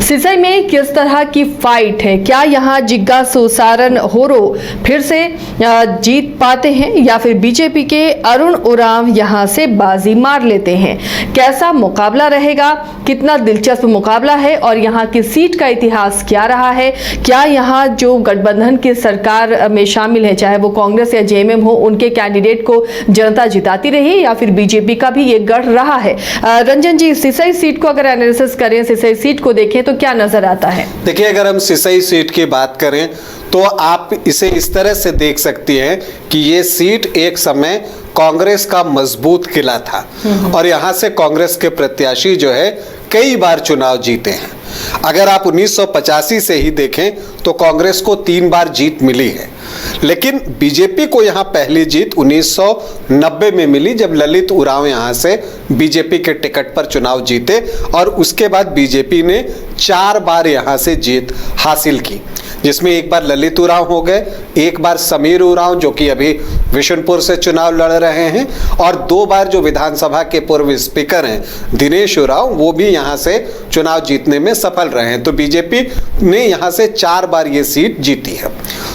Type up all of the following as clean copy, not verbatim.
सिसई में किस तरह की फाइट है? क्या यहाँ जिग्गा सुसारन होरो फिर से जीत पाते हैं या फिर बीजेपी के अरुण उरांव यहाँ से बाजी मार लेते हैं? कैसा मुकाबला रहेगा? कितना दिलचस्प मुकाबला है और यहाँ की सीट का इतिहास क्या रहा है? क्या यहाँ जो गठबंधन की सरकार में शामिल है, चाहे वो कांग्रेस या जेएमएम हो, उनके कैंडिडेट को जनता जिताती रही या फिर बीजेपी का भी ये गढ़ रहा है? रंजन जी, सिसई सीट को अगर एनालिसिस करें, सिसई सीट को देखें तो क्या नजर आता है? देखिए, अगर हम सिसई सीट की बात करें तो आप इसे इस तरह से देख सकती हैं कि ये सीट एक समय कांग्रेस का मजबूत किला था और यहाँ से कांग्रेस के प्रत्याशी जो है कई बार चुनाव जीते हैं। अगर आप 1985 से ही देखें तो कांग्रेस को 3 बार जीत मिली है, लेकिन बीजेपी को यहाँ पहली जीत 1990 में मिली जब ललित उरांव यहाँ से बीजेपी के टिकट पर चुनाव जीते और उसके बाद बीजेपी ने 4 बार यहाँ से जीत हासिल की, जिसमें एक बार ललित उरांव हो गए, एक बार समीर उरांव जो कि अभी विशुनपुर से चुनाव लड़ रहे हैं, और 2 बार जो विधानसभा के पूर्व स्पीकर हैं दिनेश उरांव, वो भी यहाँ से चुनाव जीतने में सफल रहे हैं। तो बीजेपी ने यहाँ से 4 बार ये सीट जीती है।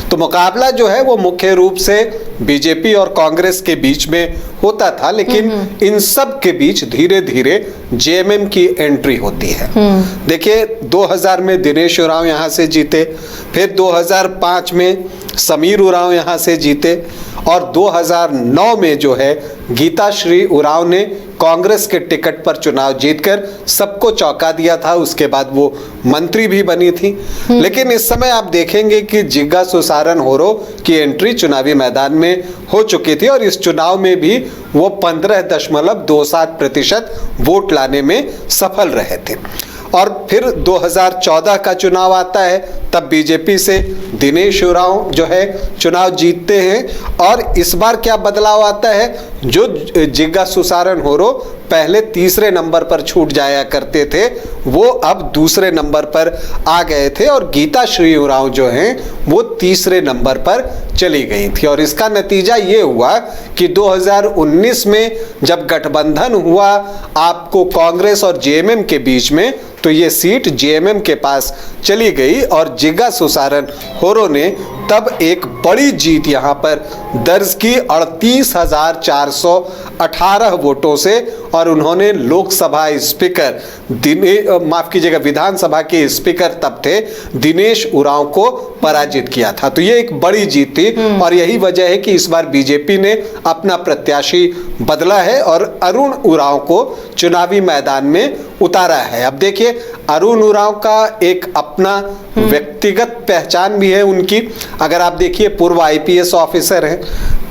तो मुकाबला जो है वो मुख्य रूप से बीजेपी और कांग्रेस के बीच में होता था, लेकिन इन सब के बीच धीरे धीरे जेएमएम की एंट्री होती है। देखिए, 2000 में दिनेश उरांव यहाँ से जीते, फिर 2005 में समीर उरांव यहाँ से जीते और 2009 में जो है गीताश्री उरांव ने कांग्रेस के टिकट पर चुनाव जीतकर सबको चौंका दिया था। उसके बाद वो मंत्री भी बनी थी। लेकिन इस समय आप देखेंगे कि जिग्गा सुसारन होरो की एंट्री चुनावी मैदान में हो चुकी थी और इस चुनाव में भी वो 15.27% वोट लाने में सफल रहे थे। और फिर 2014 का चुनाव आता है, तब बीजेपी से दिनेश उरांव जो है चुनाव जीतते हैं और इस बार क्या बदलाव आता है, जो जिग्गा सुसारन होरो पहले तीसरे नंबर पर छूट जाया करते थे वो अब दूसरे नंबर पर आ गए थे और गीताश्री उरांव जो हैं वो तीसरे नंबर पर चली गई थी। और इसका नतीजा ये हुआ कि 2019 में जब गठबंधन हुआ आपको कांग्रेस और जेएमएम के बीच में, तो ये सीट जेएमएम के पास चली गई और जिग्गा सुसारन होरो ने तब एक बड़ी जीत यहाँ पर दर्ज की 38,418 वोटों से और उन्होंने लोकसभा स्पीकर विधानसभा के स्पीकर तब थे दिनेश उरांव को पराजित किया था। तो ये एक बड़ी जीत थी और यही वजह है कि इस बार बीजेपी ने अपना प्रत्याशी बदला है और अरुण उरांव को चुनावी मैदान में उतारा है। अब देखिए, अरुण उरांव का एक अपना व्यक्तिगत पहचान भी है उनकी। अगर आप देखिए, पूर्व आईपीएस ऑफिसर हैं,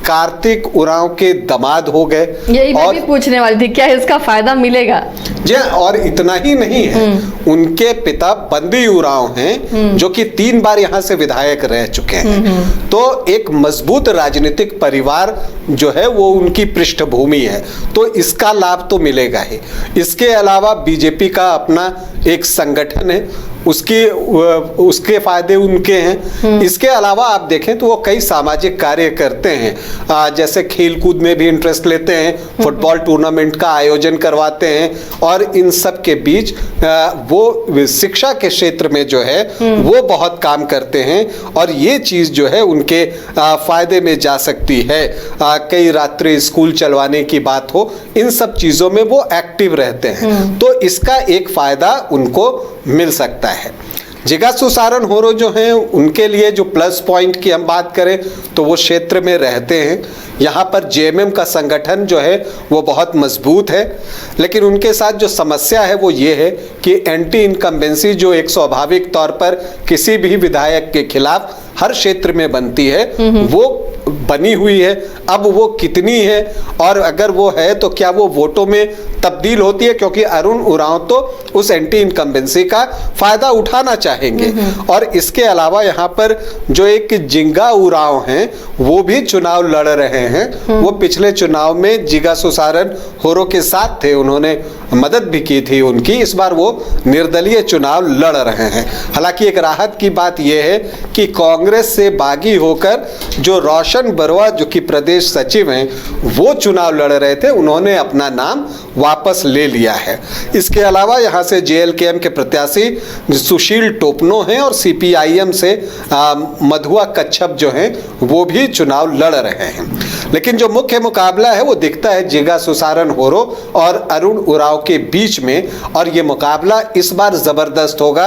कार्तिक उरांव के दामाद हो गए। यही मैं भी पूछने वाली थी, क्या इसका फायदा मिलेगा? जी, और इतना ही नहीं है, उनके पिता बंदी उरांव हैं जो कि 3 बार यहाँ से विधायक रह चुके हैं। तो एक मजबूत राजनीतिक परिवार जो है वो उनकी पृष्ठभूमि है, तो इसका लाभ तो मिलेगा ही। इसके अलावा बीजेपी का अपना एक संगठन है, उसके फायदे उनके हैं। इसके अलावा आप देखें तो वो कई सामाजिक कार्य करते हैं, जैसे खेल कूद में भी इंटरेस्ट लेते हैं, फुटबॉल टूर्नामेंट का आयोजन करवाते हैं और इन सब के बीच वो शिक्षा के क्षेत्र में जो है वो बहुत काम करते हैं और ये चीज जो है उनके फायदे में जा सकती है। कई रात्रि स्कूल चलवाने की बात हो, इन सब चीजों में वो एक्टिव रहते हैं, तो इसका एक फायदा उनको मिल सकता है। जिग्गा सुसारन होरो जो हैं उनके लिए जो प्लस पॉइंट की हम बात करें तो वो क्षेत्र में रहते हैं, यहाँ पर जेएमएम का संगठन जो है वो बहुत मजबूत है, लेकिन उनके साथ जो समस्या है वो ये है कि एंटी इनकम्बेंसी जो एक स्वाभाविक तौर पर किसी भी विधायक के खिलाफ हर क्षेत्र में बनती है वो बनी हुई है। अब वो कितनी है और अगर वो है तो क्या वो वोटों में तब्दील होती है, क्योंकि अरुण उरांव तो उस एंटी इनकम्बेंसी का फायदा उठाना चाहेंगे। और इसके अलावा यहाँ पर जो एक जिग्गा उरांव हैं वो भी चुनाव लड़ रहे हैं, वो पिछले चुनाव में जिग्गा सुसारन होरो के साथ थे, उन्होंने मदद भी की थी उनकी, इस बार वो निर्दलीय चुनाव लड़ रहे हैं। हालांकि एक राहत की बात यह है कि कांग्रेस से बागी होकर जो रोशन बरुआ जो कि प्रदेश सचिव हैं वो चुनाव लड़ रहे थे, उन्होंने अपना नाम वापस ले लिया है। इसके अलावा यहाँ से जेएलकेएम के प्रत्याशी सुशील टोपनो हैं और सीपीआईएम से मधुआ कच्छप जो हैं वो भी चुनाव लड़ रहे हैं। लेकिन जो मुख्य मुकाबला है वो दिखता है जिगा सुसारन होरो और अरुण उरांव के बीच में, और ये मुकाबला इस बार जबरदस्त होगा।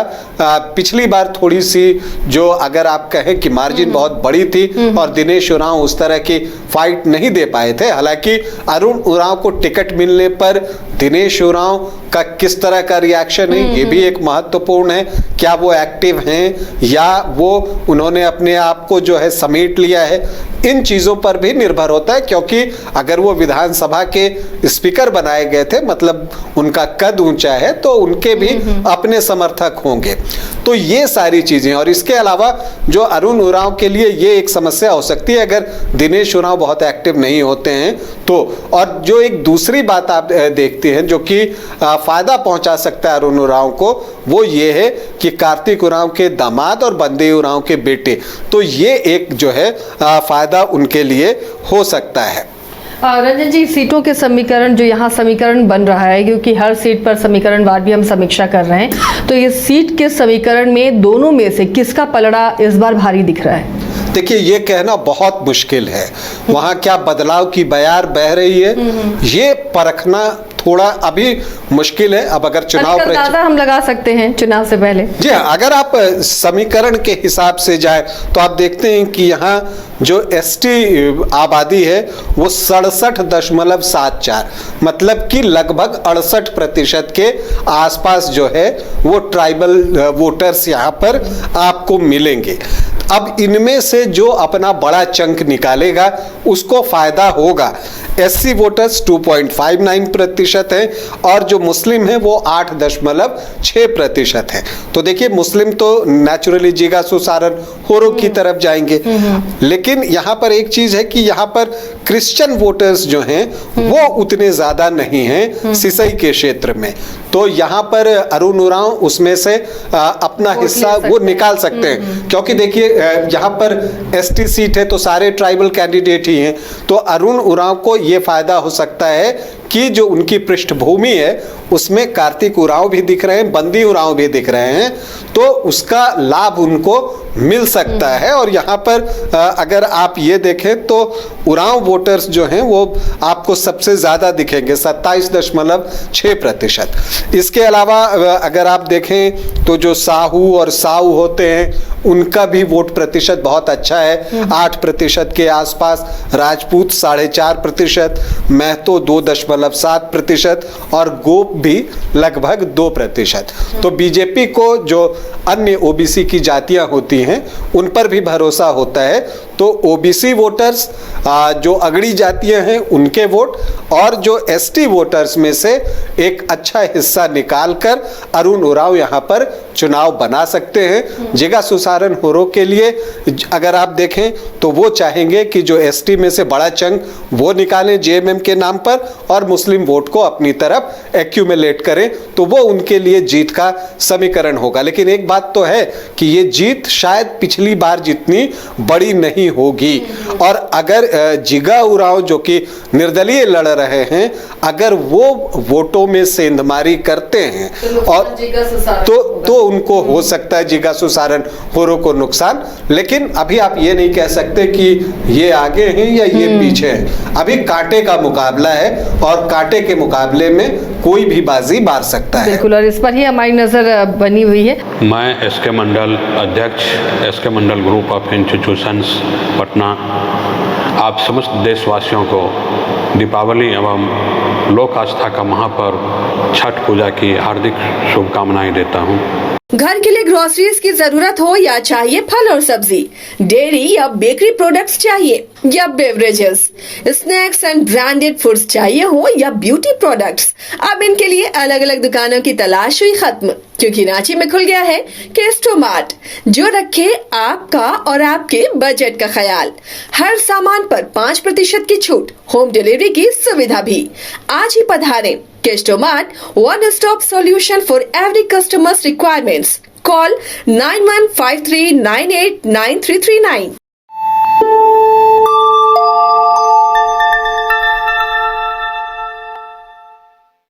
पिछली बार थोड़ी सी जो अगर आप कहें कि मार्जिन बहुत बड़ी थी और दिनेश उरांव उस तरह की फाइट नहीं दे पाए थे। हालांकि अरुण उरांव को टिकट मिलने पर दिनेश उरांव का किस तरह का रिएक्शन है ये भी एक महत्वपूर्ण है। क्या वो एक्टिव हैं या वो उन्होंने अपने आप को जो है समेट लिया है, इन चीजों पर भी निर्भर होता है। क्योंकि अगर वो विधानसभा के स्पीकर बनाए गए थे, मतलब उनका कद ऊंचा है, तो उनके भी अपने समर्थक होंगे। तो ये सारी चीजें, और इसके अलावा जो अरुण उरांव के लिए ये एक समस्या हो सकती है अगर दिनेश उरांव बहुत एक्टिव नहीं होते हैं तो। और जो एक दूसरी बात आप देखते हैं जो कि फायदा पहुंचा सकता है अरुण उरांव को, वो ये है कि कार्तिक उरांव के दामाद और बंदे उरांव के बेटे, तो ये एक जो है फायदा उनके लिए हो सकता है। रंजन जी, सीटों के समीकरण जो यहाँ समीकरण बन रहा है, क्योंकि हर सीट पर समीकरण वार भी हम समीक्षा कर रहे हैं, तो ये सीट के समीकरण में दोनों में से किसका पलड़ा इस बार भारी दिख रहा है? देखिए, ये कहना बहुत मुश्किल है। वहां क्या बदलाव की बयार बह रही है ये परखना थोड़ा अभी मुश्किल है। अब अगर चुनाव अंदाजा हम लगा सकते हैं चुनाव से पहले। जी हाँ, अगर आप समीकरण के हिसाब से जाए तो आप देखते हैं कि यहाँ जो एसटी आबादी है वो 67.74, मतलब कि लगभग 68% के आसपास जो है वो ट्राइबल वोटर्स यहाँ पर आपको मिलेंगे। अब इनमें से जो अपना बड़ा चंक निकालेगा उसको फायदा होगा। एससी वोटर्स 2.59% हैं और जो मुस्लिम हैं वो 8.6% हैं। तो देखिए, मुस्लिम तो नेचुरली जिगा सुसारन होरो की तरफ जाएंगे। लेकिन यहाँ पर एक चीज है कि यहाँ पर क्रिश्चियन वोटर्स जो हैं वो उतने ज्यादा नहीं हैं सिसई के क्षेत्र में। तो यहाँ पर अरुण उरांव उसमें से अपना हिस्सा वो निकाल सकते हैं। क्योंकि देखिए, यहाँ पर एसटी सीट है तो सारे ट्राइबल कैंडिडेट ही हैं। तो अरुण उरांव को ये फायदा हो सकता है कि जो उनकी पृष्ठभूमि है उसमें कार्तिक उरांव भी दिख रहे हैं, बंदी उरांव भी दिख रहे हैं, तो उसका लाभ उनको मिल सकता है। और यहाँ पर अगर आप ये देखें तो उरांव वोटर्स जो हैं वो आपको सबसे ज्यादा दिखेंगे, 27.6%। इसके अलावा अगर आप देखें तो जो साहू और साऊ होते हैं उनका भी वोट प्रतिशत बहुत अच्छा है, 8% के आसपास। राजपूत 4.5%, महतो 2.7% और गोप भी लगभग 2%। तो बीजेपी को जो अन्य ओबीसी की जातियां होती हैं उन पर भी भरोसा होता है। तो ओबीसी वोटर्स, जो अगड़ी जातियां हैं उनके वोट, और जो एसटी वोटर्स में से एक अच्छा हिस्सा निकालकर अरुण उरांव यहाँ पर चुनाव बना सकते हैं। जिगा सुसारन होरो के लिए अगर आप देखें तो वो चाहेंगे कि जो एसटी में से बड़ा चंक वो निकालें जेएमएम के नाम पर और मुस्लिम वोट को अपनी तरफ एक्यूमुलेट करें, तो वो उनके लिए जीत का समीकरण होगा। लेकिन एक बात तो है कि ये जीत शायद पिछली बार जितनी बड़ी नहीं होगी। और अगर जिगा उरांव जो कि निर्दलीय लड़ रहे हैं, अगर वो वोटों में सेंधमारी करते हैं और तो उनको हो सकता है जिगा सुसारन होरो को नुकसान। लेकिन अभी आप ये नहीं कह सकते कि ये आगे हैं या ये पीछे हैं। अभी कांटे का मुकाबला है और कांटे के मुकाबले में कोई भी बाजी मार सकता है। बिल्कुल, और इस पर ही हमारी नजर बनी हुई है। मैं एसके मंडल अध्यक्ष, SK Mandal group of institutions Patna, आप समस्त देशवासियों को दीपावली एवं लोक आस्था का महापर्व छठ पूजा की हार्दिक शुभकामनाएं देता हूं। घर के लिए ग्रोसरीज की जरूरत हो या चाहिए फल और सब्जी, डेयरी या बेकरी प्रोडक्ट्स चाहिए या beverages, snacks and branded foods चाहिए हो या ब्यूटी प्रोडक्ट्स, अब इनके लिए अलग अलग दुकानों की तलाश हुई खत्म, क्योंकि रांची में खुल गया है केस्टोमार्ट, जो रखे आपका और आपके बजट का ख्याल। हर सामान पर 5% की छूट, होम डिलीवरी की सुविधा भी। आज ही पधारें Kestomat, one-stop solution for every customer's requirements. Call 9153989339.